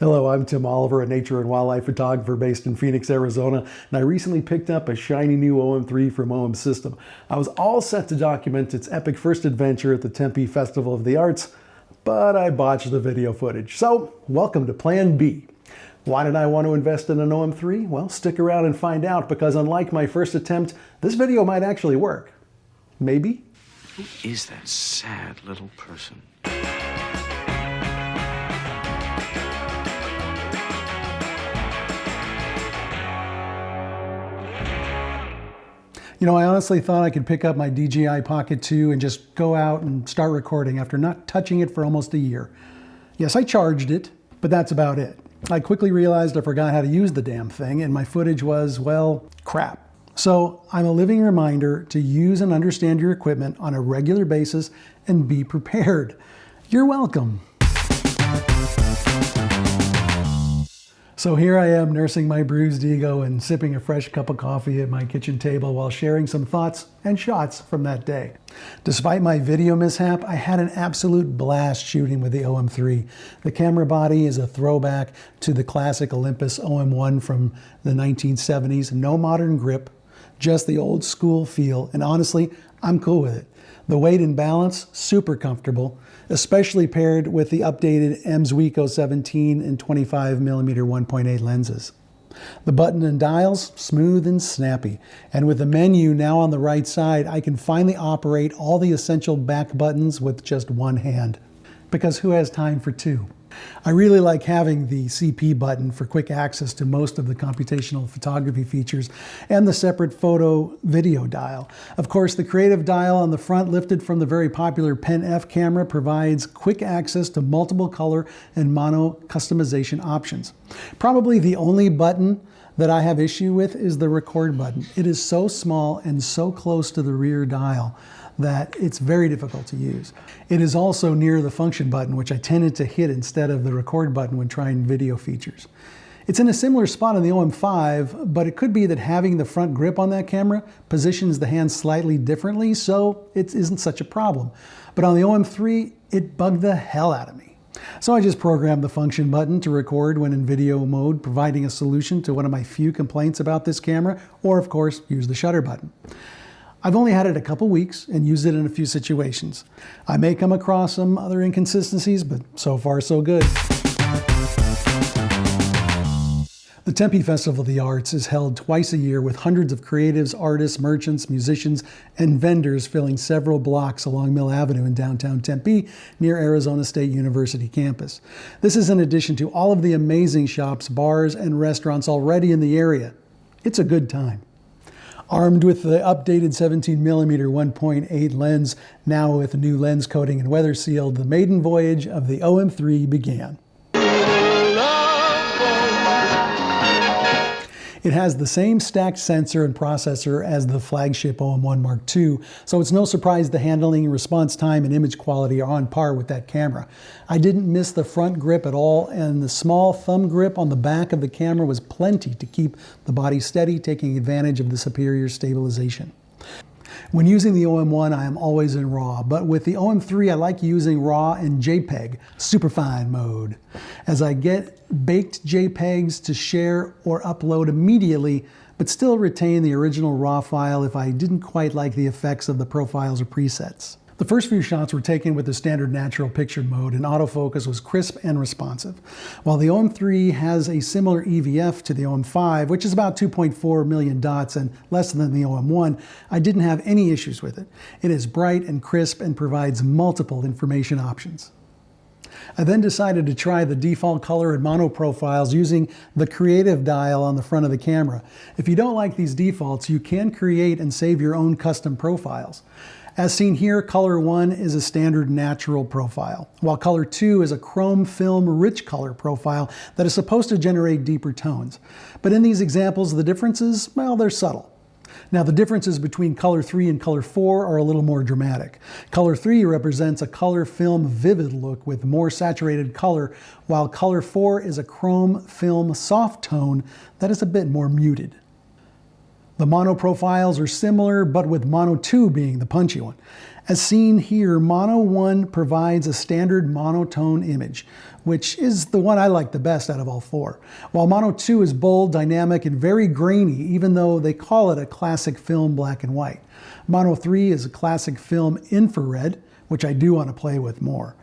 Hello, I'm Tim Oliver, a nature and wildlife photographer based in Phoenix, Arizona, and I recently picked up a shiny new OM-3 from OM System. I was all set to document its epic first adventure at the Tempe Festival of the Arts, but I botched the video footage. So, welcome to Plan B. Why did I want to invest in an OM-3? Well, stick around and find out, because unlike my first attempt, this video might actually work. Maybe? Who is that sad little person? You know, I honestly thought I could pick up my DJI Pocket 2 and just go out and start recording after not touching it for almost a year. Yes, I charged it, but that's about it. I quickly realized I forgot how to use the damn thing, and my footage was, well, crap. So I'm a living reminder to use and understand your equipment on a regular basis and be prepared. You're welcome. So here I am nursing my bruised ego and sipping a fresh cup of coffee at my kitchen table while sharing some thoughts and shots from that day. Despite my video mishap, I had an absolute blast shooting with the OM-3. The camera body is a throwback to the classic Olympus OM-1 from the 1970s. No modern grip, just the old school feel, and honestly, I'm cool with it. The weight and balance, super comfortable, especially paired with the updated M.Zuiko 17 and 25mm 1.8 lenses. The button and dials, smooth and snappy. And with the menu now on the right side, I can finally operate all the essential back buttons with just one hand. Because who has time for two? I really like having the CP button for quick access to most of the computational photography features and the separate photo video dial. Of course, the creative dial on the front, lifted from the very popular Pen F camera, provides quick access to multiple color and mono customization options. Probably the only button that I have issue with is the record button. It is so small and so close to the rear dial that it's very difficult to use. It is also near the function button, which I tended to hit instead of the record button when trying video features. It's in a similar spot on the OM-5, but it could be that having the front grip on that camera positions the hand slightly differently, so it isn't such a problem. But on the OM-3, it bugged the hell out of me. So I just programmed the function button to record when in video mode, providing a solution to one of my few complaints about this camera, or of course, use the shutter button. I've only had it a couple weeks and used it in a few situations. I may come across some other inconsistencies, but so far so good. The Tempe Festival of the Arts is held twice a year with hundreds of creatives, artists, merchants, musicians, and vendors filling several blocks along Mill Avenue in downtown Tempe near Arizona State University campus. This is in addition to all of the amazing shops, bars, and restaurants already in the area. It's a good time. Armed with the updated 17mm 1.8 lens, now with new lens coating and weather sealed, the maiden voyage of the OM-3 began. It has the same stacked sensor and processor as the flagship OM-1 Mark II, so it's no surprise the handling, response time, and image quality are on par with that camera. I didn't miss the front grip at all, and the small thumb grip on the back of the camera was plenty to keep the body steady, taking advantage of the superior stabilization. When using the OM-1, I am always in RAW, but with the OM-3, I like using RAW and JPEG, superfine mode, as I get baked JPEGs to share or upload immediately, but still retain the original RAW file if I didn't quite like the effects of the profiles or presets. The first few shots were taken with the standard natural picture mode, and autofocus was crisp and responsive. While the OM-3 has a similar EVF to the OM-5, which is about 2.4 million dots and less than the OM-1, I didn't have any issues with it. It is bright and crisp and provides multiple information options. I then decided to try the default color and mono profiles using the creative dial on the front of the camera. If you don't like these defaults, you can create and save your own custom profiles. As seen here, color 1 is a standard natural profile, while color 2 is a chrome film rich color profile that is supposed to generate deeper tones. But in these examples, the differences, well, they're subtle. Now, the differences between color 3 and color 4 are a little more dramatic. Color 3 represents a color film vivid look with more saturated color, while color 4 is a chrome film soft tone that is a bit more muted. The mono profiles are similar, but with mono 2 being the punchy one. As seen here, mono 1 provides a standard monotone image, which is the one I like the best out of all four, while mono 2 is bold, dynamic, and very grainy, even though they call it a classic film black and white. Mono 3 is a classic film infrared, which I do want to play with more.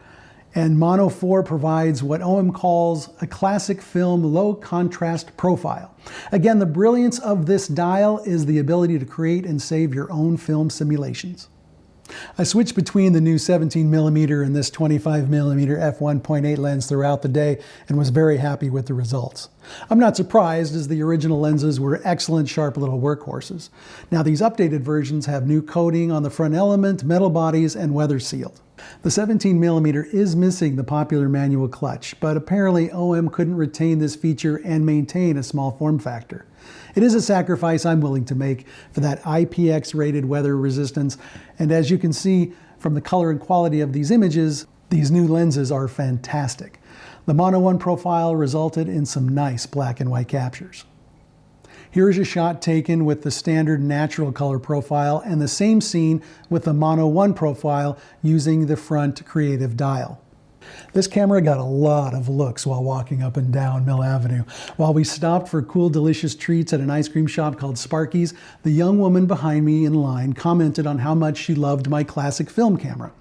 And mono 4 provides what OM calls a classic film low contrast profile. Again, the brilliance of this dial is the ability to create and save your own film simulations. I switched between the new 17mm and this 25mm f1.8 lens throughout the day and was very happy with the results. I'm not surprised, as the original lenses were excellent, sharp little workhorses. Now these updated versions have new coating on the front element, metal bodies, and weather sealed. The 17mm is missing the popular manual clutch, but apparently OM couldn't retain this feature and maintain a small form factor. It is a sacrifice I'm willing to make for that IPX-rated weather resistance, and as you can see from the color and quality of these images, these new lenses are fantastic. The Mono 1 profile resulted in some nice black and white captures. Here's a shot taken with the standard natural color profile and the same scene with the Mono 1 profile using the front creative dial. This camera got a lot of looks while walking up and down Mill Avenue. While we stopped for cool, delicious treats at an ice cream shop called Sparky's, the young woman behind me in line commented on how much she loved my classic film camera.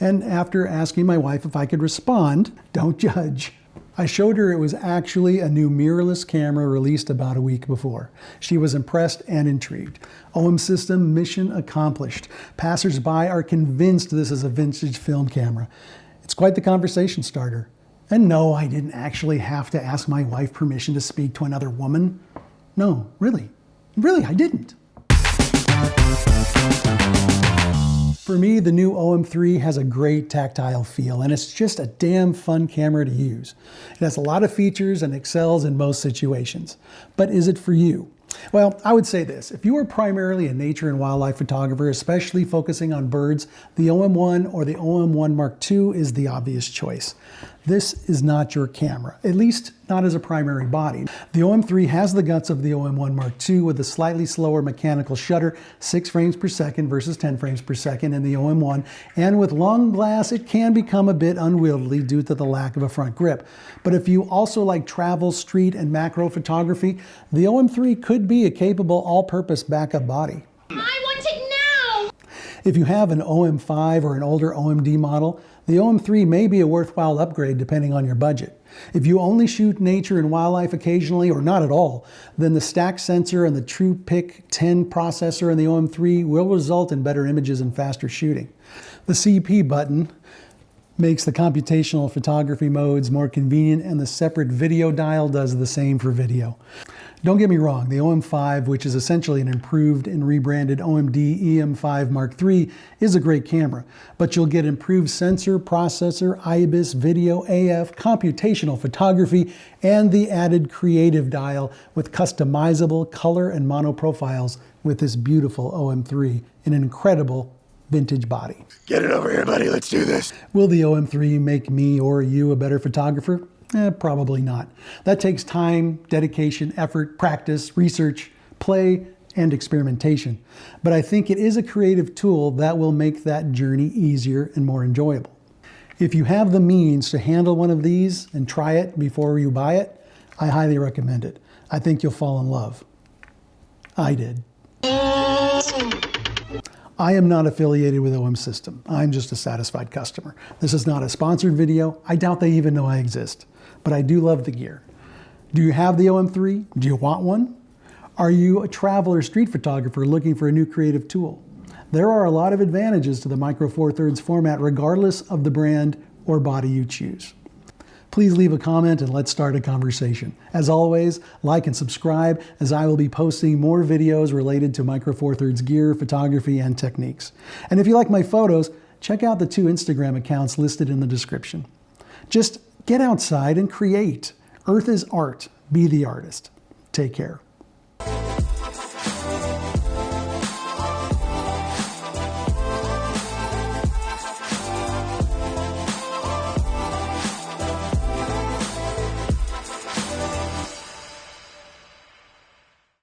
And after asking my wife if I could respond, don't judge, I showed her it was actually a new mirrorless camera released about a week before. She was impressed and intrigued. OM system mission accomplished. Passers-by are convinced this is a vintage film camera. It's quite the conversation starter. And no, I didn't actually have to ask my wife permission to speak to another woman. No, really, I didn't. For me, the new OM-3 has a great tactile feel, and it's just a damn fun camera to use. It has a lot of features and excels in most situations. But is it for you? Well, I would say this. If you are primarily a nature and wildlife photographer, especially focusing on birds, the OM-1 or the OM-1 Mark II is the obvious choice. This is not your camera, at least not as a primary body. The OM-3 has the guts of the OM-1 Mark II with a slightly slower mechanical shutter, 6 frames per second versus 10 frames per second in the OM-1, and with long glass it can become a bit unwieldy due to the lack of a front grip. But if you also like travel, street, and macro photography, the OM-3 could be a capable all-purpose backup body. I want it now! If you have an OM-5 or an older OMD model, the OM-3 may be a worthwhile upgrade depending on your budget. If you only shoot nature and wildlife occasionally or not at all, then the stack sensor and the TruePic 10 processor in the OM-3 will result in better images and faster shooting. The CP button makes the computational photography modes more convenient, and the separate video dial does the same for video. Don't get me wrong, the OM-5, which is essentially an improved and rebranded OMD EM5 Mark III, is a great camera, but you'll get improved sensor, processor, IBIS, video, AF, computational photography, and the added creative dial with customizable color and mono profiles with this beautiful OM-3 in an incredible vintage body. Get it over here, buddy. Let's do this. Will the OM-3 make me or you a better photographer? Probably not. That takes time, dedication, effort, practice, research, play, and experimentation. But I think it is a creative tool that will make that journey easier and more enjoyable. If you have the means to handle one of these and try it before you buy it, I highly recommend it. I think you'll fall in love. I did. I am not affiliated with OM System. I'm just a satisfied customer. This is not a sponsored video. I doubt they even know I exist. But I do love the gear. Do you have the OM-3? Do you want one? Are you a travel or street photographer looking for a new creative tool? There are a lot of advantages to the Micro Four Thirds format regardless of the brand or body you choose. Please leave a comment and let's start a conversation. As always, like and subscribe, as I will be posting more videos related to Micro Four Thirds gear, photography, and techniques. And if you like my photos, check out the 2 Instagram accounts listed in the description. Just get outside and create. Earth is art. Be the artist. Take care.